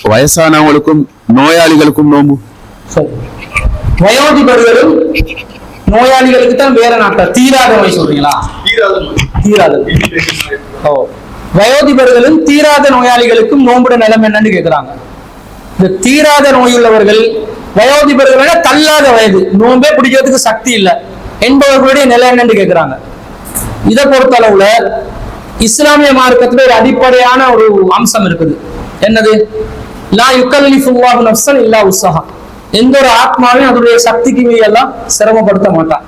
வயசானவங்களுக்கும் நோயாளிகளுக்கும் நோம்பு? வயோதிபர்களும் நோயாளிகளுக்கு தான் வேற நாட்கள். தீராத நோய் சொல்றீங்களா? தீராத. வயோதிபர்களும் தீராத நோயாளிகளுக்கும் நோம்புட நிலைமை என்னன்னு கேக்குறாங்க. இந்த தீராத நோய் உள்ளவர்கள், வயோதிபர்களை தள்ளாத வயது, நோம்பே பிடிக்கிறதுக்கு சக்தி இல்லை என்பவர்களுடைய நிலை என்னன்னு கேக்குறாங்க. இதை பொறுத்த அளவுல இஸ்லாமிய மார்க்கத்துல ஒரு அடிப்படையான ஒரு அம்சம் இருக்குது. என்னது? லா யுகல்லிஃபுல்லாஹு நஃப்ஸன் இல்லா உஸ்ஸஹா. எந்த ஒரு ஆத்மாவையும் அதனுடைய சக்திக்கு மீறி எல்லாம் சிரமப்படுத்த மாட்டான்.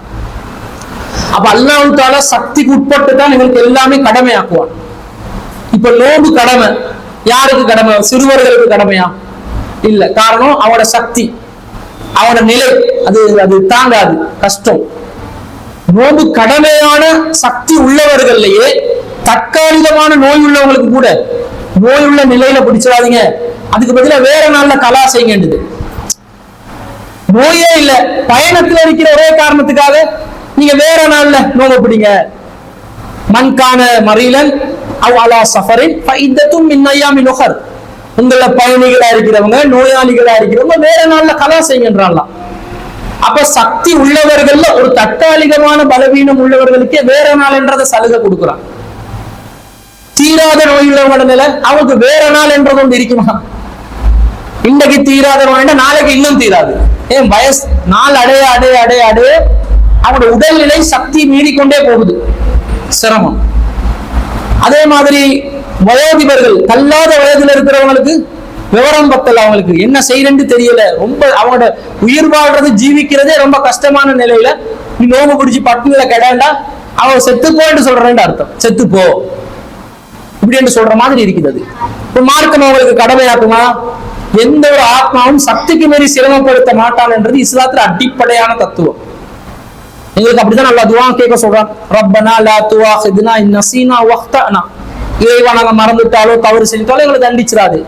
அப்ப அல்லாஹ் தஆலா சக்திக்கு உட்பட்டு தான் எங்களுக்கு எல்லாமே கடமையாக்குவான். இப்ப நோம்பு கடமை யாருக்கு கடமை? சிறுவர்களுக்கு கடமையா? இல்ல. காரணம் அவனோட சக்தி, அவனோட நிலை அது தாங்காது, கஷ்டம். நோம்பு கடமையான சக்தி உள்ளவர்கள்லயே தற்காலிகமான நோய் உள்ளவங்களுக்கு கூட நோய் உள்ள நிலையில பிடிச்சிடாதீங்க, அதுக்கு பதிலா வேற நாள்ல கலா செய்யுங்க. நோயே இல்ல, பயணத்துல இருக்கிற ஒரே காரணத்துக்காக நீங்க வேற நாள்ல நோம்பு பிடிங்க. மன்கான மரீலன் அவ் அலா சஃபரின் ஃபஇத்தத்தும் மின் அய்யாமின் உஹர். உங்கள பயணிகளா இருக்கிறவங்க, நோயாளிகளா இருக்கிறவங்க வேற நாள்ல கலா செய்யுங்கன்றான்லாம். அப்ப சக்தி உள்ளவர்கள்ல ஒரு தற்காலிகமான பலவீனம் உள்ளவர்களுக்கே வேற நாள் என்றதை சலுகை கொடுக்குறான். தீராத நோய் உள்ளவங்களோட நிலை அவங்களுக்கு வேற நாள் என்றது ஒன்று இருக்குமா? இன்னைக்கு தீராத நோய் நாளைக்கு இன்னும் தீராது. ஏன்? வயசு நாள் அடைய அடைய அடைய அடைய அவங்களோட உடல்நிலை சக்தி மீறிக்கொண்டே போகுது, சிரமம். அதே மாதிரி வயோதிபர்கள், தள்ளாத வயதுல இருக்கிறவங்களுக்கு விவரம் பத்தல, அவங்களுக்கு என்ன செய்யறன்னு தெரியல, ரொம்ப அவங்களோட உயிர் வாழ்றது ஜீவிக்கிறதே ரொம்ப கஷ்டமான நிலையில நீ நோம்பு பிடிச்சி பட்டினில கிடண்டா அவன் செத்துப்போன்னு சொல்றேன்னு அர்த்தம். செத்துப்போ இப்படி என்று சொல்ற மாதிரி இருக்குது. இப்ப மார்க்கம் அவங்களுக்கு கடமையாக்குமா? எந்த ஒரு ஆத்மாவும் சக்திக்கு மீறி சிரமப்படுத்த மாட்டான் என்றது இஸ்லாத்துல அடிப்படையான தத்துவம். எங்களுக்கு அப்படிதான் நல்லா துஆ கேட்க சொல்றான். ரப்பனா லா துஆஹிதுனா இன் நஸீனா வக்தனா. இறைவா நாங்க மறந்துட்டாலோ தவறு செஞ்சாலோ எங்களை தண்டிச்சிராது.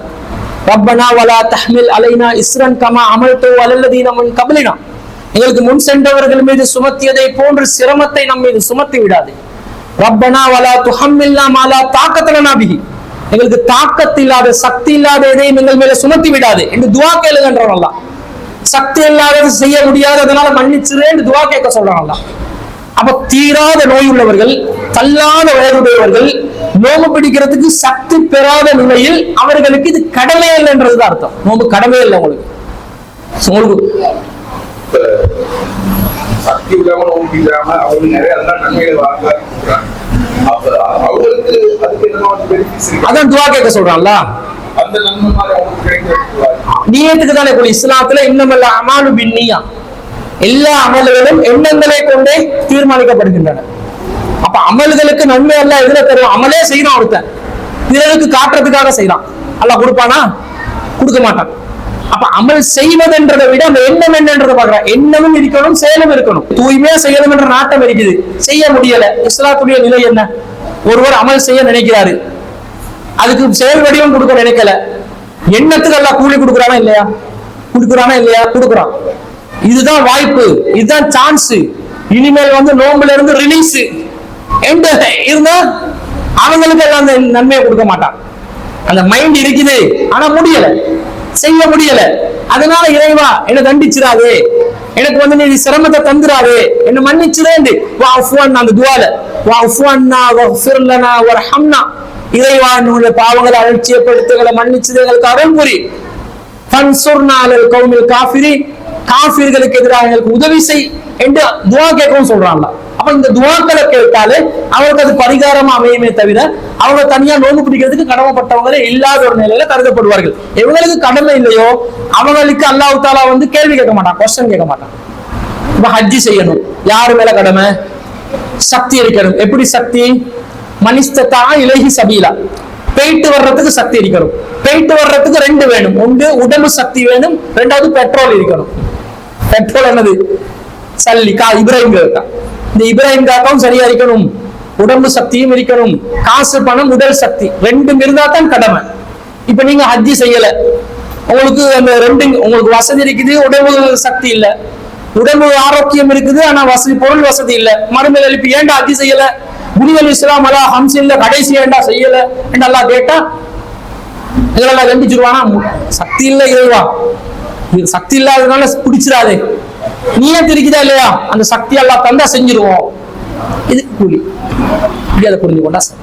ரப்பனா வலா தஹ்மில் அலைனா இஸ்ரன் கமா அமல்து அலல்லதீன மின் கப்லினா. எங்களுக்கு முன் சென்றவர்கள் மீது சுமத்தியதை போன்று சிரமத்தை நம் மீது சுமத்தி விடாது. ரப்பனா வலா துஹம்மில்னா மா லா தாக்கத லனா பிஹி. எங்களுக்கு தாக்கத் இல்லாத, சக்தி இல்லாத எதையும் எங்கள் மேல சுமத்தி விடாது என்று துஆ கேளுங்கன்றான் அல்லாஹ். சக்தி இல்லாதது செய்ய முடியாது, அதனால மன்னிச்சிரேன்னு துஆ கேட்க சொல்றான் அல்லாஹ். அப்ப தீராத நோய் உள்ளவர்கள், தள்ளாத வயதுடையவர்கள் நோம்பு பிடிக்கிறதுக்கு சக்தி பெறாத நிலையில் அவர்களுக்கு இது கடமை இல்லை என்றதுதான் அர்த்தம். நோம்பு கடமை இல்லை உங்களுக்கு. சக்தி இல்லாம நோம்பு பிடிக்காம அவங்க நிறைய நன்மைகளை வாங்க. அதான் துஆ கேட்க சொல்றான்ல. நியத்துக்கு தானே இஸ்லாத்துல இன்னமல்ல அமாலு பின்னியா, எல்லா அமல்களும் எண்ணங்களை கொண்டே தீர்மானிக்கப்படுகின்றன. அப்ப அமல்களுக்கு நன்மை அல்ல எதுல தருவோம்? அமலே செய்யறான் ஒருத்தன், பிறருக்கு காட்டுறதுக்காக செய்யறான். அல்லாஹ் கொடுப்பானா? கொடுக்க மாட்டான். அப்ப அமல் செய்வதென்றதை விட அந்த எண்ணம் என்னன்றதை பாக்குறான். எண்ணமும் இருக்கணும், செயலும் இருக்கணும். தூய்மையா செய்யணும் என்ற நாட்டம் இருக்குது, செய்ய முடியல. இஸ்லாத்துடைய நிலை என்ன? ஒருவர் அமல் செய்ய நினைக்கிறாரு, அதுக்கு செயல் வடிவம் கொடுக்க நினைக்கல, எண்ணத்துக்கு எல்லாம் கூலி கொடுக்குறானா இல்லையா? கொடுக்குறானா இல்லையா? கொடுக்குறான். இதுதான் வாய்ப்பு, இதுதான் சான்ஸ். இனிமேல் நோம்புல இருந்து ரிலீஸ் இருந்தா அவங்களுக்கு எல்லாம் அந்த நன்மையை கொடுக்க மாட்டான். அந்த மைண்ட் இருக்குது, ஆனா முடியல, செய்ய முடியல. அதனால இறைவா என்ன தண்டிச்சிடாதே, எனக்கு நீ சிரமத்தை தந்துராதே, என்ன மன்னிச்சிரேண்டு அந்த துஆல வஃபுஅன்னா வஃபிர் லனா வர்ஹம்னா. இறைவா என்னுடைய பாவங்களை அலட்சியப்படுத்துகளை மன்னிச்சது எங்களுக்கு அருள் புரி. ஃபன்சுர்னா அலல் கௌமில் காஃபிரின். காஃபிர்களுக்கு எதிராக எங்களுக்கு உதவி செய் என்று துஆ கேட்கவும் சொல்றாங்க. அப்ப இந்த துஆக்களை கேட்டாலே அவருக்கு அது பரிகாரமா அமையுமே தவிர அவங்க தனியா நோம்பு பிடிக்கிறதுக்கு கடமைப்பட்டவங்களே இல்லாத ஒரு நிலையில கருதப்படுவார்கள். எவங்களுக்கு கடமை இல்லையோ அவங்களுக்கு அல்லாஹ் தஆலா கேள்வி கேட்க மாட்டான், கொஸ்டின் கேட்க மாட்டான். இப்ப ஹஜ்ஜி செய்யணும், யாரு மேல கடமை? சக்தி இருக்கணும். எப்படி சக்தி? மனிஸ்ததா இலைஹி சபீலா. போயிட்டு வர்றதுக்கு சக்தி இருக்கணும். போயிட்டு வர்றதுக்கு ரெண்டு வேணும். ஒன்று உடம்பு சக்தி வேணும், ரெண்டாவது பெட்ரோல் இருக்கணும். பெட்ரோல் என்னது? சல்லி கா இப்ராஹிம் இருக்கா. இந்த இப்ராஹிம் காக்காவும் சரியா இருக்கணும், உடம்பு சக்தியும் இருக்கணும், காசு பணம் உடல் சக்தி ரெண்டும் இருந்தா தான் கடமை. இப்ப நீங்க ஹஜ்ஜி செய்யல, உங்களுக்கு அந்த ரெண்டு உங்களுக்கு வசதி இருக்குது, உடம்பு சக்தி இல்ல, உடம்பு ஆரோக்கியம் இருக்குது ஆனா வசதி பொருள் வசதி இல்ல. மறுமையில எழுப்பி ஏன்டா ஹஜ்ஜி செய்யல? புனிதல் இஸ்லாம் அலா ஹம்ஸின்ல கடைசி ஏன்டா செய்யல என்று அல்லாஹ் கேட்டா இதெல்லாம் கண்டிச்சிருவானா, சக்தி இல்லை இறைவா, சக்தி இல்லாததுனால பிடிச்சிடாதே, நீயே தெரிக்குதா இல்லையா, அந்த சக்தி எல்லாம் தந்தா செஞ்சிருவோம், இதுக்கு கூலி. இப்படி அதை புரிஞ்சு கொண்டா சரி.